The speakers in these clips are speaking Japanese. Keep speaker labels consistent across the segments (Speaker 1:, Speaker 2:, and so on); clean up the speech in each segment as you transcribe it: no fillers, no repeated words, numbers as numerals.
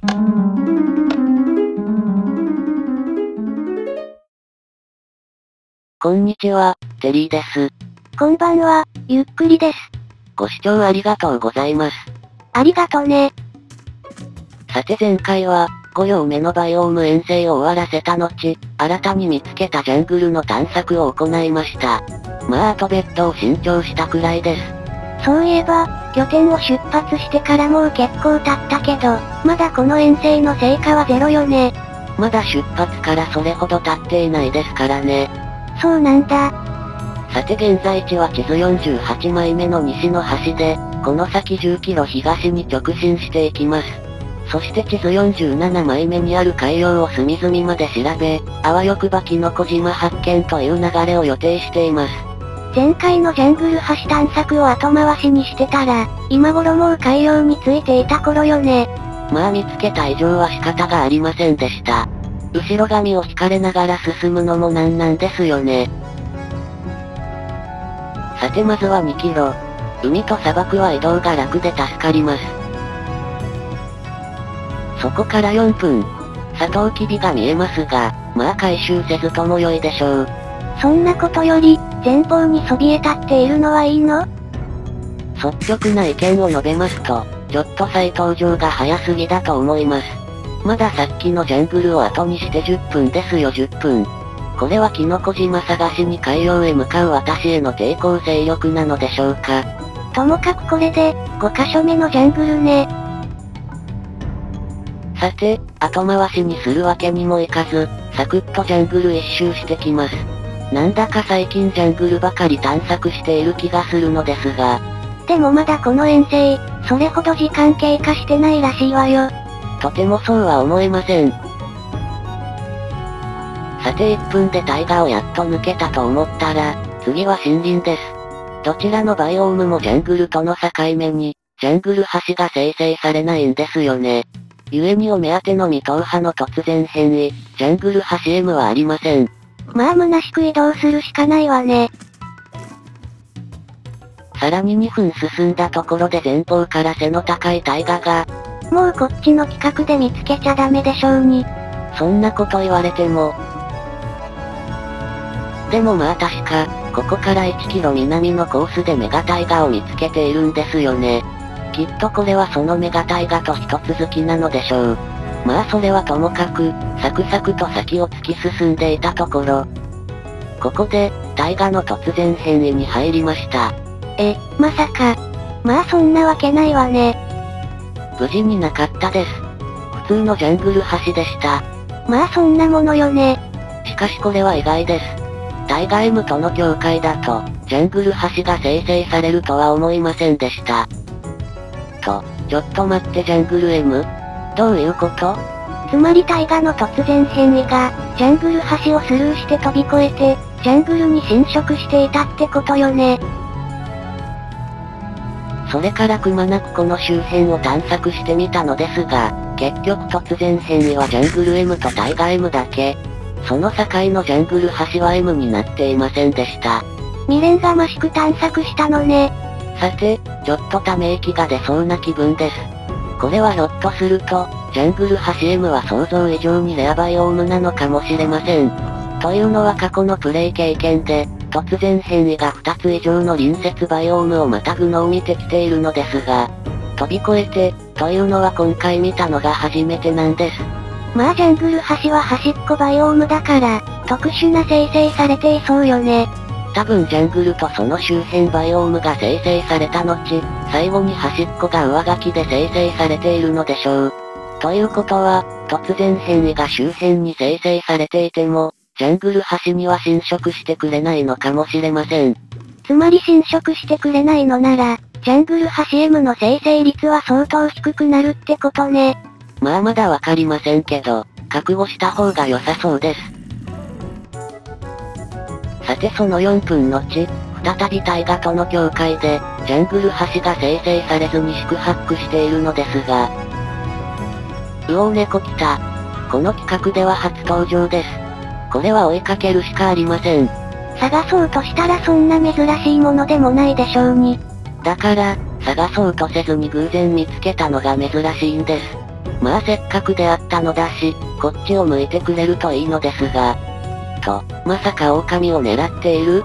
Speaker 1: こんにちは、テリーです。
Speaker 2: こんばんは、ゆっくりです。
Speaker 1: ご視聴ありがとうございます。
Speaker 2: ありがとね。
Speaker 1: さて前回は、5両目のバイオーム遠征を終わらせた後、新たに見つけたジャングルの探索を行いました。まああとベッドを新調したくらいです。
Speaker 2: そういえば、拠点を出発してからもう結構経ったけど、まだこの遠征の成果はゼロよね。
Speaker 1: まだ出発からそれほど経っていないですからね。
Speaker 2: そうなんだ。
Speaker 1: さて現在地は地図48枚目の西の端で、この先10キロ東に直進していきます。そして地図47枚目にある海洋を隅々まで調べ、あわよくばキノコ島発見という流れを予定しています。
Speaker 2: 前回のジャングル橋探索を後回しにしてたら、今頃もう海洋についていた頃よね。
Speaker 1: まあ見つけた以上は仕方がありませんでした。後ろ髪を引かれながら進むのもなんですよね。さてまずは2キロ。海と砂漠は移動が楽で助かります。そこから4分。サトウキビが見えますが、まあ回収せずとも良いでしょう。
Speaker 2: そんなことより、前方にそびえ立っているのはいいの？
Speaker 1: 率直な意見を述べますと、ちょっと再登場が早すぎだと思います。まださっきのジャングルを後にして10分ですよ10分。これはキノコ島探しに海洋へ向かう私への抵抗勢力なのでしょうか。
Speaker 2: ともかくこれで、5カ所目のジャングルね。
Speaker 1: さて、後回しにするわけにもいかず、サクッとジャングル一周してきます。なんだか最近ジャングルばかり探索している気がするのですが。
Speaker 2: でもまだこの遠征、それほど時間経過してないらしいわよ。
Speaker 1: とてもそうは思えません。さて1分でタイガをやっと抜けたと思ったら、次は森林です。どちらのバイオームもジャングルとの境目に、ジャングル橋が生成されないんですよね。故にお目当ての未踏破の突然変異、ジャングル橋 M はありません。
Speaker 2: まあ虚しく移動するしかないわね。
Speaker 1: さらに2分進んだところで前方から背の高いタイガが、
Speaker 2: もうこっちの企画で見つけちゃダメでしょうに。
Speaker 1: そんなこと言われても。でもまあ確か、ここから1キロ南のコースでメガタイガを見つけているんですよね。きっとこれはそのメガタイガと一続きなのでしょう。まあそれはともかく、サクサクと先を突き進んでいたところ。ここで、タイガの突然変異に入りました。
Speaker 2: まさか。まあそんなわけないわね。
Speaker 1: 無事になかったです。普通のジャングル橋でした。
Speaker 2: まあそんなものよね。
Speaker 1: しかしこれは意外です。タイガ M との境界だと、ジャングル橋が生成されるとは思いませんでした。ちょっと待ってジャングル M？ どういうこと？
Speaker 2: つまりタイガの突然変異が、ジャングル橋をスルーして飛び越えて、ジャングルに侵食していたってことよね。
Speaker 1: それからくまなくこの周辺を探索してみたのですが、結局突然変異はジャングル M とタイガ M だけ。その境のジャングル橋は M になっていませんでした。
Speaker 2: 未練がましく探索したのね。
Speaker 1: さて、ちょっとため息が出そうな気分です。これはひょっとすると、ジャングル橋 M は想像以上にレアバイオームなのかもしれません。というのは過去のプレイ経験で、突然変異が2つ以上の隣接バイオームをまたぐのを見てきているのですが、飛び越えて、というのは今回見たのが初めてなんです。
Speaker 2: まあジャングル橋は端っこバイオームだから、特殊な生成されていそうよね。
Speaker 1: 多分ジャングルとその周辺バイオームが生成された後、最後に端っこが上書きで生成されているのでしょう。ということは、突然変異が周辺に生成されていても、ジャングル橋には侵食してくれないのかもしれません。
Speaker 2: つまり侵食してくれないのなら、ジャングル橋 M の生成率は相当低くなるってことね。
Speaker 1: まあまだわかりませんけど、覚悟した方が良さそうです。さてその4分後、再びタイガとの境界で、ジャングル橋が生成されずに四苦八苦しているのですが、うおー猫来た。この企画では初登場です。これは追いかけるしかありません。
Speaker 2: 探そうとしたらそんな珍しいものでもないでしょうに。
Speaker 1: だから、探そうとせずに偶然見つけたのが珍しいんです。まあせっかく出会ったのだし、こっちを向いてくれるといいのですが。と、まさか狼を狙っている？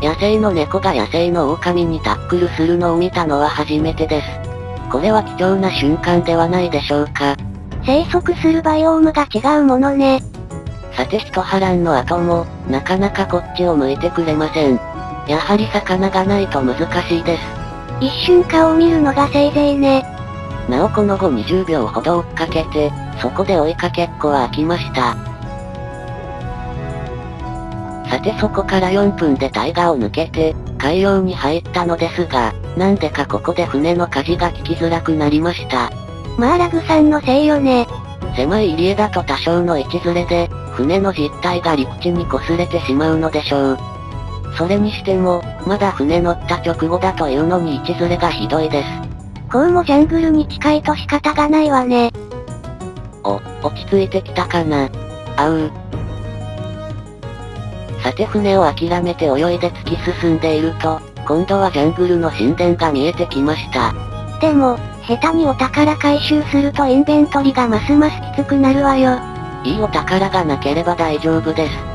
Speaker 1: 野生の猫が野生の狼にタックルするのを見たのは初めてです。これは貴重な瞬間ではないでしょうか。
Speaker 2: 生息するバイオームが違うものね。
Speaker 1: さて一波乱の後も、なかなかこっちを向いてくれません。やはり魚がないと難しいです。
Speaker 2: 一瞬顔を見るのがせいぜいね。
Speaker 1: なおこの後20秒ほど追っかけて、そこで追いかけっこは飽きました。さてそこから4分で大河を抜けて、海洋に入ったのですが、なんでかここで船の舵が聞きづらくなりました。
Speaker 2: まあラグさんのせいよね。
Speaker 1: 狭い入り江だと多少の位置ずれで、船の実体が陸地に擦れてしまうのでしょう。それにしても、まだ船乗った直後だというのに位置ずれがひどいです。
Speaker 2: こうもジャングルに近いと仕方がないわね。
Speaker 1: 落ち着いてきたかな。さて船を諦めて泳いで突き進んでいると、今度はジャングルの神殿が見えてきました。
Speaker 2: でも、下手にお宝回収するとインベントリがますますきつくなるわよ。
Speaker 1: いいお宝がなければ大丈夫です。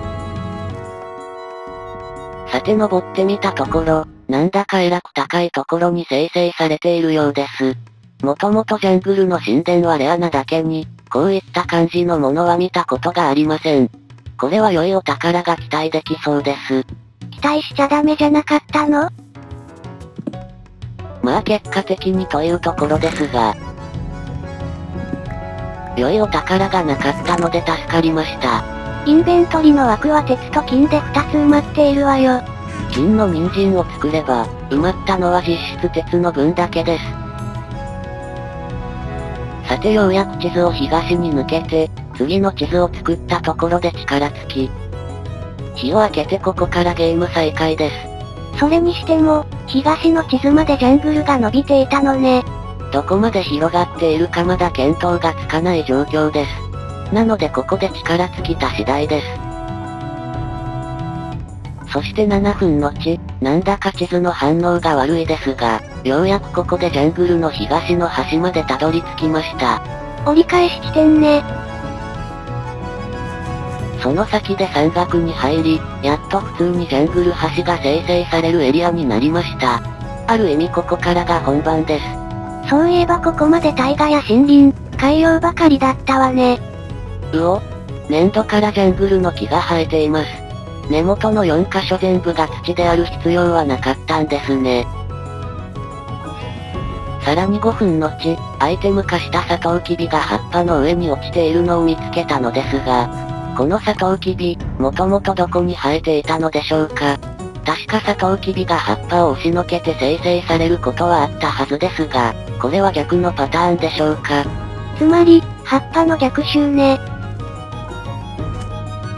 Speaker 1: さて登ってみたところ、なんだかえらく高いところに生成されているようです。もともとジャングルの神殿はレアなだけに、こういった感じのものは見たことがありません。これは良いお宝が期待できそうです。
Speaker 2: 期待しちゃダメじゃなかったの？
Speaker 1: まあ結果的にというところですが、良いお宝がなかったので助かりました。
Speaker 2: インベントリの枠は鉄と金で2つ埋まっているわよ。
Speaker 1: 金の人参を作れば、埋まったのは実質鉄の分だけです。さてようやく地図を東に抜けて、次の地図を作ったところで力尽き。日を明けてここからゲーム再開です。
Speaker 2: それにしても、東の地図までジャングルが伸びていたのね。
Speaker 1: どこまで広がっているかまだ見当がつかない状況です。なのでここで力尽きた次第です。そして7分後、なんだか地図の反応が悪いですが、ようやくここでジャングルの東の端までたどり着きました。
Speaker 2: 折り返し地点ね。
Speaker 1: その先で山岳に入り、やっと普通にジャングル橋が生成されるエリアになりました。ある意味ここからが本番です。
Speaker 2: そういえばここまで大河や森林、海洋ばかりだったわね。
Speaker 1: 粘土からジャングルの木が生えています。根元の4箇所全部が土である必要はなかったんですね。さらに5分後、アイテム化したサトウキビが葉っぱの上に落ちているのを見つけたのですが、このサトウキビ、もともとどこに生えていたのでしょうか。確かサトウキビが葉っぱを押しのけて生成されることはあったはずですが、これは逆のパターンでしょうか。
Speaker 2: つまり、葉っぱの逆襲ね。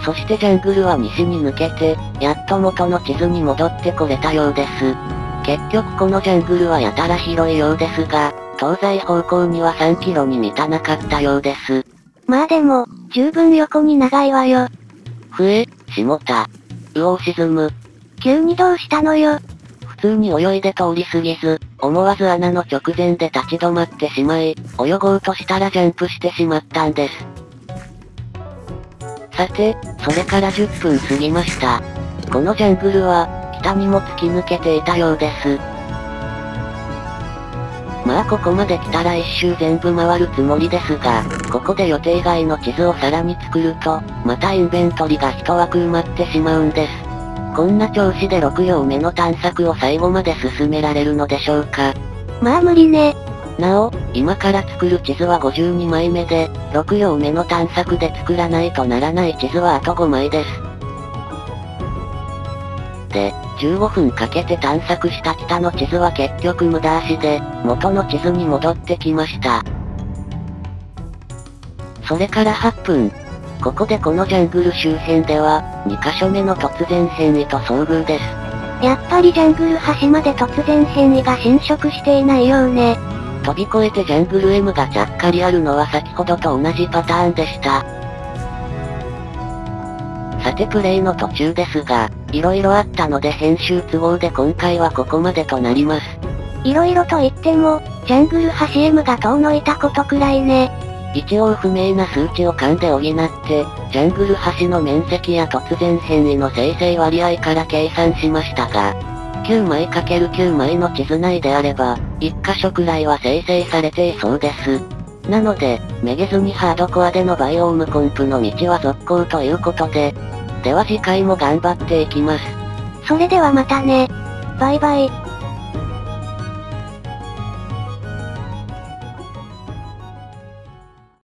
Speaker 1: そしてジャングルは西に抜けて、やっと元の地図に戻ってこれたようです。結局このジャングルはやたら広いようですが、東西方向には3キロに満たなかったようです。
Speaker 2: まあでも、十分横に長いわよ。
Speaker 1: 下田。沈む。
Speaker 2: 急にどうしたのよ。
Speaker 1: 普通に泳いで通り過ぎず、思わず穴の直前で立ち止まってしまい、泳ごうとしたらジャンプしてしまったんです。さて、それから10分過ぎました。このジャングルは、北にも突き抜けていたようです。まあここまで来たら一周全部回るつもりですが、ここで予定外の地図をさらに作ると、またインベントリが一枠埋まってしまうんです。こんな調子で6行目の探索を最後まで進められるのでしょうか。
Speaker 2: まあ無理ね。
Speaker 1: なお、今から作る地図は52枚目で、6行目の探索で作らないとならない地図はあと5枚です。で、15分かけて探索した北の地図は結局無駄足で、元の地図に戻ってきました。それから8分。ここでこのジャングル周辺では、2カ所目の突然変異と遭遇です。
Speaker 2: やっぱりジャングル端まで突然変異が侵食していないようね。
Speaker 1: 飛び越えてジャングル M がちゃっかりあるのは先ほどと同じパターンでした。さてプレイの途中ですが、色々あったので編集都合で今回はここまでとなります。
Speaker 2: 色々と言っても、ジャングル派 CM が遠のいたことくらいね。
Speaker 1: 一応不明な数値を勘で補って、ジャングル端の面積や突然変異の生成割合から計算しましたが、9枚 ×9 枚の地図内であれば、1箇所くらいは生成されていそうです。なので、めげずにハードコアでのバイオームコンプの道は続行ということで、では次回も頑張っていきます。
Speaker 2: それではまたね。バイバイ。